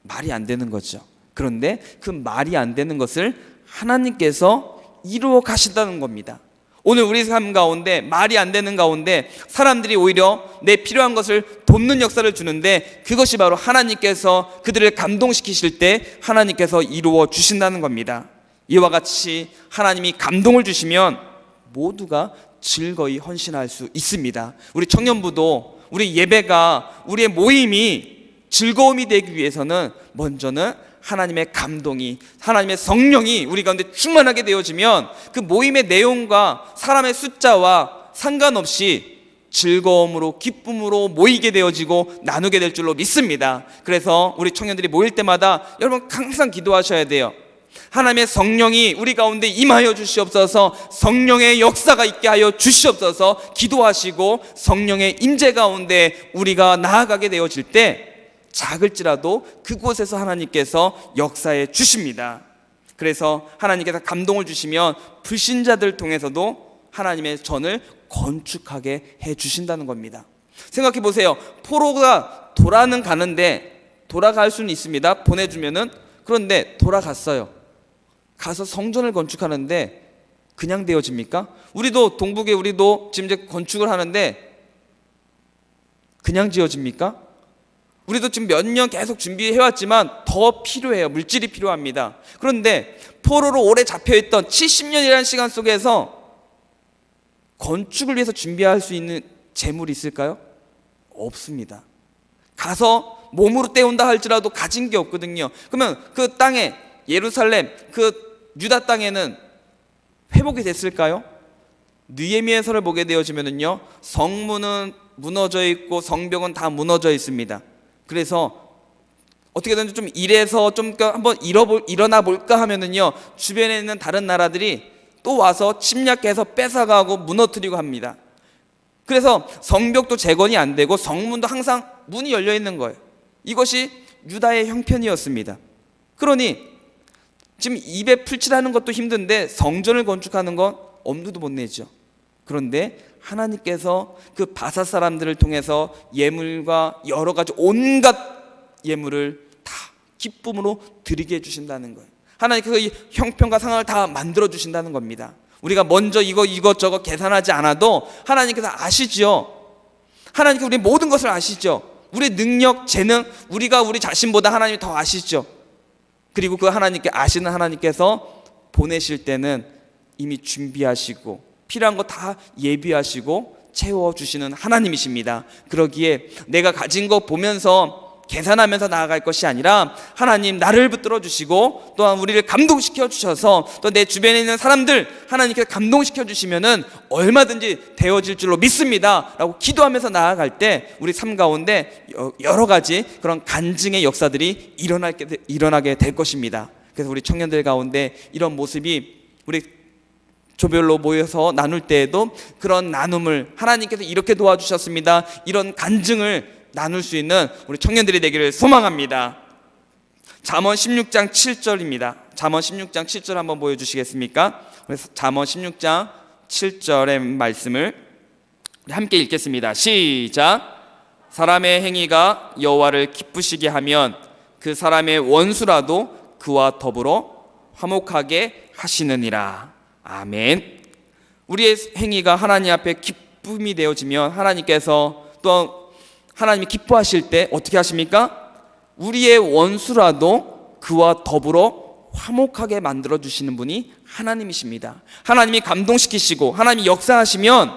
[SPEAKER 1] 말이 안 되는 거죠. 그런데 그 말이 안 되는 것을 하나님께서 이루어 가신다는 겁니다. 오늘 우리 삶 가운데 말이 안 되는 가운데 사람들이 오히려 내 필요한 것을 돕는 역사를 주는데 그것이 바로 하나님께서 그들을 감동시키실 때 하나님께서 이루어 주신다는 겁니다. 이와 같이 하나님이 감동을 주시면 모두가 즐거이 헌신할 수 있습니다. 우리 청년부도 우리 예배가 우리의 모임이 즐거움이 되기 위해서는 먼저는 하나님의 감동이 하나님의 성령이 우리 가운데 충만하게 되어지면 그 모임의 내용과 사람의 숫자와 상관없이 즐거움으로 기쁨으로 모이게 되어지고 나누게 될 줄로 믿습니다. 그래서 우리 청년들이 모일 때마다 여러분 항상 기도하셔야 돼요. 하나님의 성령이 우리 가운데 임하여 주시옵소서. 성령의 역사가 있게 하여 주시옵소서. 기도하시고 성령의 임재 가운데 우리가 나아가게 되어질 때 작을지라도 그곳에서 하나님께서 역사해 주십니다. 그래서 하나님께서 감동을 주시면 불신자들 통해서도 하나님의 전을 건축하게 해 주신다는 겁니다. 생각해 보세요. 포로가 돌아는 가는데 돌아갈 수는 있습니다. 보내주면은. 그런데 돌아갔어요. 가서 성전을 건축하는데 그냥 되어집니까? 우리도 동북에 우리도 지금 이제 건축을 하는데 그냥 지어집니까? 우리도 지금 몇 년 계속 준비해왔지만 더 필요해요. 물질이 필요합니다. 그런데 포로로 오래 잡혀있던 70년이라는 시간 속에서 건축을 위해서 준비할 수 있는 재물이 있을까요? 없습니다. 가서 몸으로 떼온다 할지라도 가진 게 없거든요. 그러면 그 땅에 예루살렘 그 유다 땅에는 회복이 됐을까요? 느헤미야서를 보게 되어지면은요, 성문은 무너져 있고 성벽은 다 무너져 있습니다. 그래서 어떻게든 좀 이래서 좀 한번 일어나 볼까 하면은요, 주변에 있는 다른 나라들이 또 와서 침략해서 뺏어가고 무너뜨리고 합니다. 그래서 성벽도 재건이 안 되고 성문도 항상 문이 열려 있는 거예요. 이것이 유다의 형편이었습니다. 그러니 지금 입에 풀칠하는 것도 힘든데 성전을 건축하는 건 엄두도 못 내죠. 그런데 하나님께서 그 바사 사람들을 통해서 예물과 여러 가지 온갖 예물을 다 기쁨으로 드리게 해주신다는 거예요. 하나님께서 이 형편과 상황을 다 만들어 주신다는 겁니다. 우리가 먼저 이것저것 계산하지 않아도 하나님께서 아시죠. 하나님께서 우리 모든 것을 아시죠. 우리 능력, 재능, 우리가 우리 자신보다 하나님이 더 아시죠. 그리고 그 하나님께 아시는 하나님께서 보내실 때는 이미 준비하시고 필요한 거 다 예비하시고 채워주시는 하나님이십니다. 그러기에 내가 가진 거 보면서 계산하면서 나아갈 것이 아니라 하나님 나를 붙들어 주시고 또한 우리를 감동시켜 주셔서 또 내 주변에 있는 사람들 하나님께서 감동시켜 주시면은 얼마든지 되어질 줄로 믿습니다 라고 기도하면서 나아갈 때 우리 삶 가운데 여러 가지 그런 간증의 역사들이 일어나게 될 것입니다. 그래서 우리 청년들 가운데 이런 모습이 우리 조별로 모여서 나눌 때에도 그런 나눔을 하나님께서 이렇게 도와주셨습니다, 이런 간증을 나눌 수 있는 우리 청년들이 되기를 소망합니다. 잠언 16장 7절입니다. 잠언 16장 7절 한번 보여주시겠습니까? 그래서 잠언 16장 7절의 말씀을 함께 읽겠습니다. 시작. 사람의 행위가 여호와를 기쁘시게 하면 그 사람의 원수라도 그와 더불어 화목하게 하시느니라. 아멘. 우리의 행위가 하나님 앞에 기쁨이 되어지면 하나님께서 또 하나님이 기뻐하실 때 어떻게 하십니까? 우리의 원수라도 그와 더불어 화목하게 만들어주시는 분이 하나님이십니다. 하나님이 감동시키시고 하나님이 역사하시면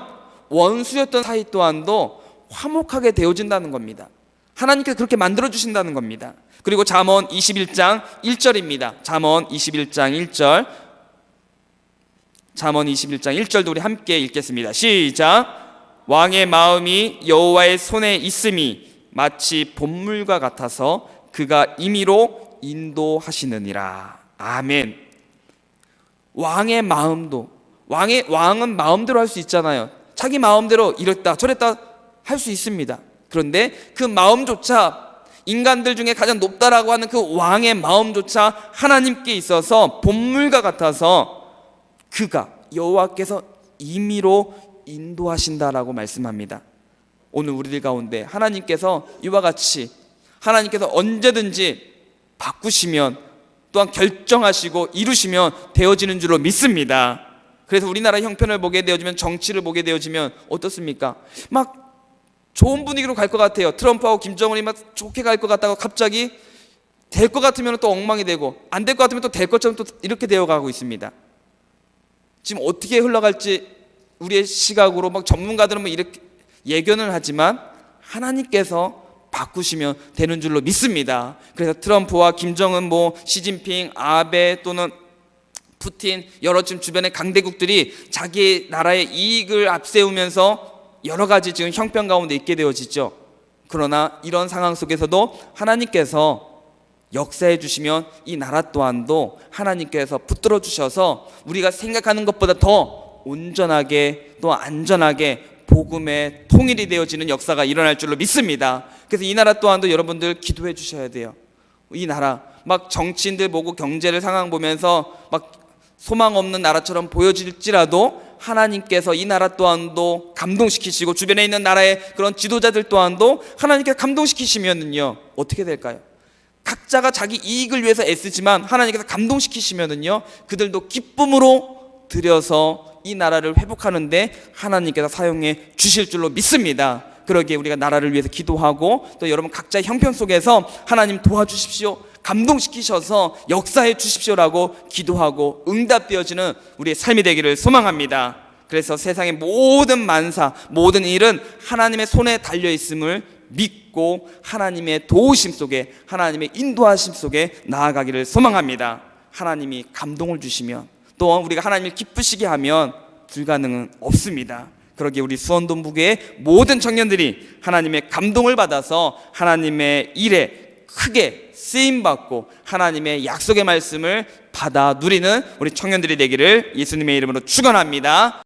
[SPEAKER 1] 원수였던 사이 또한도 화목하게 되어진다는 겁니다. 하나님께서 그렇게 만들어주신다는 겁니다. 그리고 잠언 21장 1절입니다. 잠언 21장 1절, 잠언 21장 1절도 우리 함께 읽겠습니다. 시작. 왕의 마음이 여호와의 손에 있음이 마치 봇물과 같아서 그가 임의로 인도하시느니라. 아멘. 왕의 마음도, 왕은 마음대로 할 수 있잖아요. 자기 마음대로 이랬다 저랬다 할 수 있습니다. 그런데 그 마음조차, 인간들 중에 가장 높다라고 하는 그 왕의 마음조차 하나님께 있어서 봇물과 같아서 그가, 여호와께서 임의로 인도하신다라고 말씀합니다. 오늘 우리들 가운데 하나님께서 이와 같이 하나님께서 언제든지 바꾸시면 또한 결정하시고 이루시면 되어지는 줄로 믿습니다. 그래서 우리나라 형편을 보게 되어지면, 정치를 보게 되어지면 어떻습니까? 막 좋은 분위기로 갈 것 같아요. 트럼프하고 김정은이 막 좋게 갈 것 같다가 갑자기 될 것 같으면 또 엉망이 되고, 안 될 것 같으면 또 될 것처럼 또 이렇게 되어가고 있습니다. 지금 어떻게 흘러갈지 우리의 시각으로 막 전문가들은 뭐 이렇게 예견을 하지만 하나님께서 바꾸시면 되는 줄로 믿습니다. 그래서 트럼프와 김정은, 뭐 시진핑, 아베 또는 푸틴, 여러 지금 주변의 강대국들이 자기 나라의 이익을 앞세우면서 여러 가지 지금 형편 가운데 있게 되어지죠. 그러나 이런 상황 속에서도 하나님께서 역사해 주시면 이 나라 또한도 하나님께서 붙들어 주셔서 우리가 생각하는 것보다 더 온전하게 또 안전하게 복음의 통일이 되어지는 역사가 일어날 줄로 믿습니다. 그래서 이 나라 또한도 여러분들 기도해 주셔야 돼요. 이 나라 막 정치인들 보고 경제를 상황 보면서 막 소망 없는 나라처럼 보여질지라도 하나님께서 이 나라 또한도 감동시키시고 주변에 있는 나라의 그런 지도자들 또한도 하나님께서 감동시키시면은요 어떻게 될까요? 각자가 자기 이익을 위해서 애쓰지만 하나님께서 감동시키시면은요 그들도 기쁨으로 들여서 이 나라를 회복하는데 하나님께서 사용해 주실 줄로 믿습니다. 그러기에 우리가 나라를 위해서 기도하고 또 여러분 각자의 형편 속에서 하나님 도와주십시오, 감동시키셔서 역사해 주십시오라고 기도하고 응답되어지는 우리의 삶이 되기를 소망합니다. 그래서 세상의 모든 만사, 모든 일은 하나님의 손에 달려있음을 믿고 하나님의 도우심 속에, 하나님의 인도하심 속에 나아가기를 소망합니다. 하나님이 감동을 주시면, 또 우리가 하나님을 기쁘시게 하면 불가능은 없습니다. 그러기에 우리 수원동부교의 모든 청년들이 하나님의 감동을 받아서 하나님의 일에 크게 쓰임받고 하나님의 약속의 말씀을 받아 누리는 우리 청년들이 되기를 예수님의 이름으로 축원합니다.